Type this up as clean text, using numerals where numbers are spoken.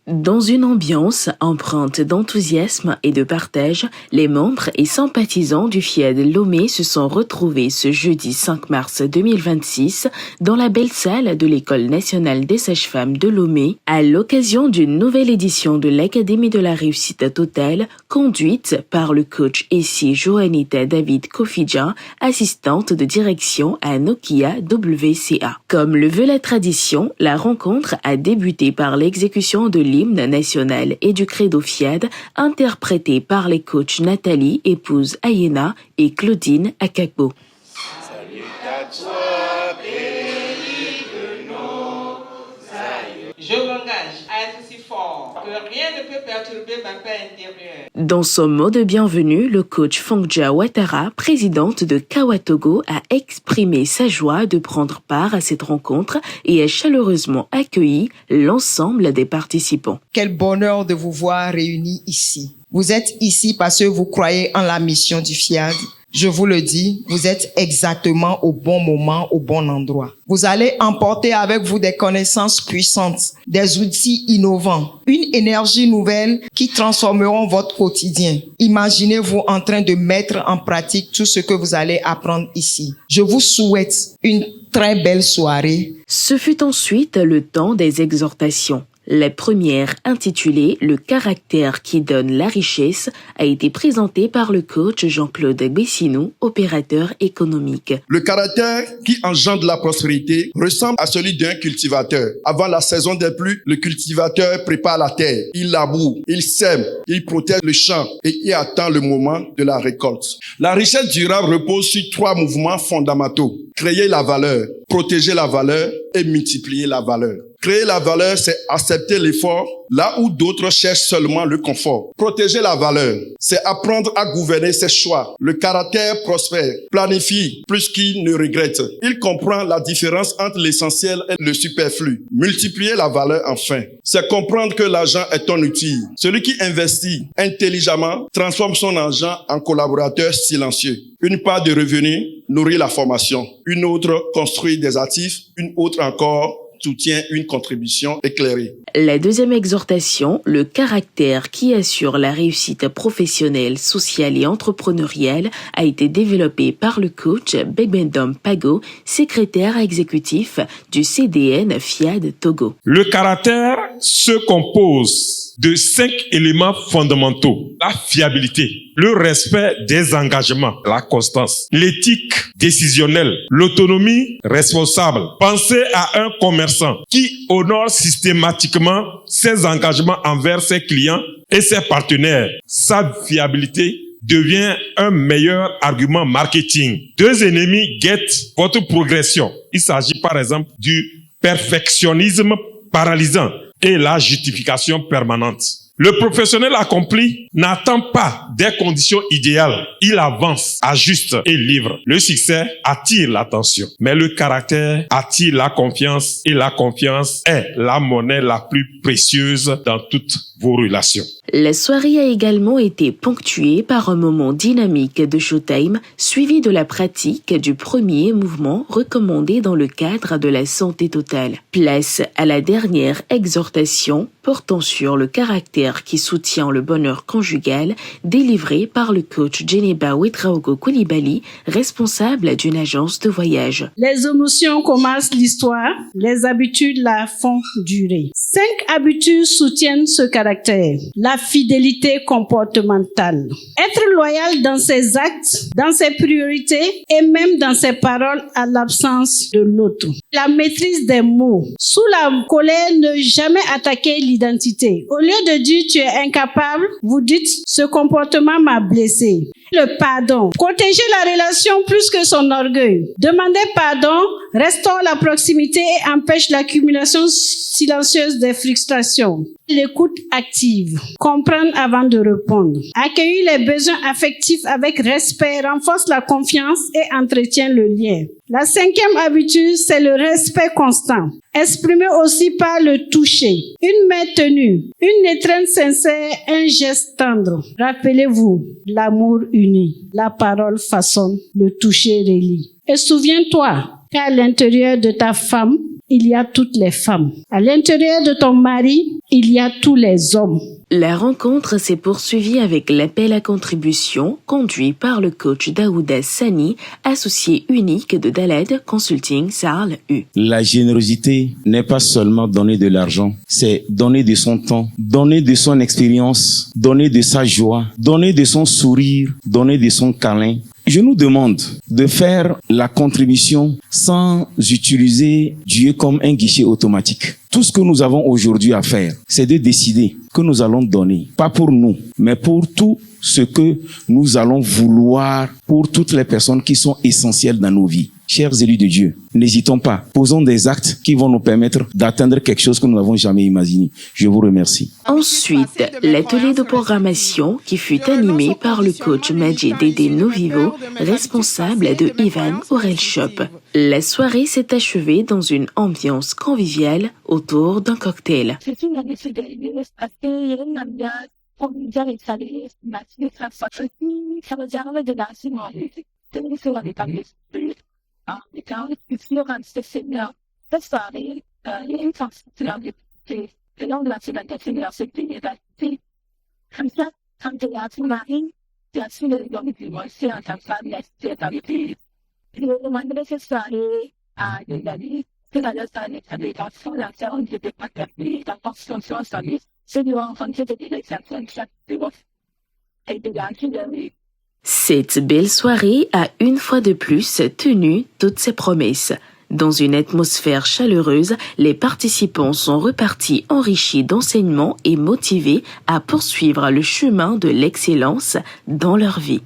Dans une ambiance empreinte d'enthousiasme et de partage, les membres et sympathisants du FIAD Lomé se sont retrouvés ce jeudi 5 mars 2026 dans la belle salle de l'École nationale des sages-femmes de Lomé à l'occasion d'une nouvelle édition de l'Académie de la réussite totale conduite par le coach ici Joanita David Kofidja, assistante de direction à Nokia WCA. Comme le veut la tradition, la rencontre a débuté par l'exécution de l'hymne national et du credo FIAD interprété par les coachs Nathalie, épouse Ayena, et Claudine Akakbo. Salut à toi, pays de nos aïeux. Je m'engage à être si fort que rien ne peut perturber ma paix intérieure. Dans son mot de bienvenue, le coach Fongja Ouattara, présidente de Kawatogo, a exprimé sa joie de prendre part à cette rencontre et a chaleureusement accueilli l'ensemble des participants. Quel bonheur de vous voir réunis ici. Vous êtes ici parce que vous croyez en la mission du FIAD. Je vous le dis, vous êtes exactement au bon moment, au bon endroit. Vous allez emporter avec vous des connaissances puissantes, des outils innovants, une énergie nouvelle qui transformeront votre quotidien. Imaginez-vous en train de mettre en pratique tout ce que vous allez apprendre ici. Je vous souhaite une très belle soirée. Ce fut ensuite le temps des exhortations. La première, intitulée « Le caractère qui donne la richesse », a été présentée par le coach Jean-Claude Bessinou, opérateur économique. Le caractère qui engendre la prospérité ressemble à celui d'un cultivateur. Avant la saison des pluies, le cultivateur prépare la terre, il laboure, il sème, il protège le champ et il attend le moment de la récolte. La richesse durable repose sur 3 mouvements fondamentaux. Créer la valeur, protéger la valeur et multiplier la valeur. Créer la valeur, c'est accepter l'effort là où d'autres cherchent seulement le confort. Protéger la valeur, c'est apprendre à gouverner ses choix. Le caractère prospère, planifie plus qu'il ne regrette. Il comprend la différence entre l'essentiel et le superflu. Multiplier la valeur, enfin, c'est comprendre que l'argent est un outil. Celui qui investit intelligemment transforme son argent en collaborateur silencieux. Une part de revenus nourrit la formation. Une autre construit des actifs. Une autre encore soutient une contribution éclairée. La deuxième exhortation, le caractère qui assure la réussite professionnelle, sociale et entrepreneuriale, a été développée par le coach Begbendom Pago, secrétaire exécutif du CDN FIAD Togo. Le caractère se compose de 5 éléments fondamentaux. La fiabilité, le respect des engagements, la constance, l'éthique décisionnelle, l'autonomie responsable. Pensez à un commerçant qui honore systématiquement ses engagements envers ses clients et ses partenaires. Sa fiabilité devient un meilleur argument marketing. 2 ennemis guettent votre progression. Il s'agit par exemple du perfectionnisme paralysant et la justification permanente. Le professionnel accompli n'attend pas des conditions idéales. Il avance, ajuste et livre. Le succès attire l'attention, mais le caractère attire la confiance et la confiance est la monnaie la plus précieuse dans toutes vos relations. La soirée a également été ponctuée par un moment dynamique de showtime suivi de la pratique du premier mouvement recommandé dans le cadre de la santé totale. Place à la dernière exhortation portant sur le caractère qui soutient le bonheur conjugal, délivré par le coach Djeneba Ouetraogo Koulibaly, responsable d'une agence de voyage. Les émotions commencent l'histoire, les habitudes la font durer. 5 habitudes soutiennent ce caractère. La fidélité comportementale. Être loyal dans ses actes, dans ses priorités et même dans ses paroles à l'absence de l'autre. La maîtrise des mots. Sous la colère, ne jamais attaquer l'identité. Au lieu de dire tu es incapable, vous dites ce comportement m'a blessé. Le pardon. Protéger la relation plus que son orgueil. Demander pardon restaure la proximité et empêche l'accumulation silencieuse des frustrations. L'écoute active. Comprendre avant de répondre. Accueillir les besoins affectifs avec respect renforce la confiance et entretient le lien. La 5e habitude, c'est le respect constant. Exprimé aussi par le toucher. Une main tenue, une étreinte sincère, un geste tendre. Rappelez-vous, l'amour unit. La parole façonne, le toucher relie. Et souviens-toi, Car à l'intérieur de ta femme, il y a toutes les femmes. À l'intérieur de ton mari, il y a tous les hommes. La rencontre s'est poursuivie avec l'appel à contribution conduit par le coach Daouda Sani, associé unique de Daled Consulting Sarl U. La générosité n'est pas seulement donner de l'argent, c'est donner de son temps, donner de son expérience, donner de sa joie, donner de son sourire, donner de son câlin. Je nous demande de faire la contribution sans utiliser Dieu comme un guichet automatique. Tout ce que nous avons aujourd'hui à faire, c'est de décider que nous allons donner, pas pour nous, mais pour tout ce que nous allons vouloir pour toutes les personnes qui sont essentielles dans nos vies. Chers élus de Dieu, n'hésitons pas, posons des actes qui vont nous permettre d'atteindre quelque chose que nous n'avons jamais imaginé. Je vous remercie. Ensuite, l'atelier de programmation qui fut animé par le coach Majid Dédé Novivo, responsable de Ivan Aurel Shop. La soirée s'est achevée dans une ambiance conviviale autour d'un cocktail. Cette belle soirée a une fois de plus tenu toutes ses promesses. Dans une atmosphère chaleureuse, les participants sont repartis enrichis d'enseignements et motivés à poursuivre le chemin de l'excellence dans leur vie.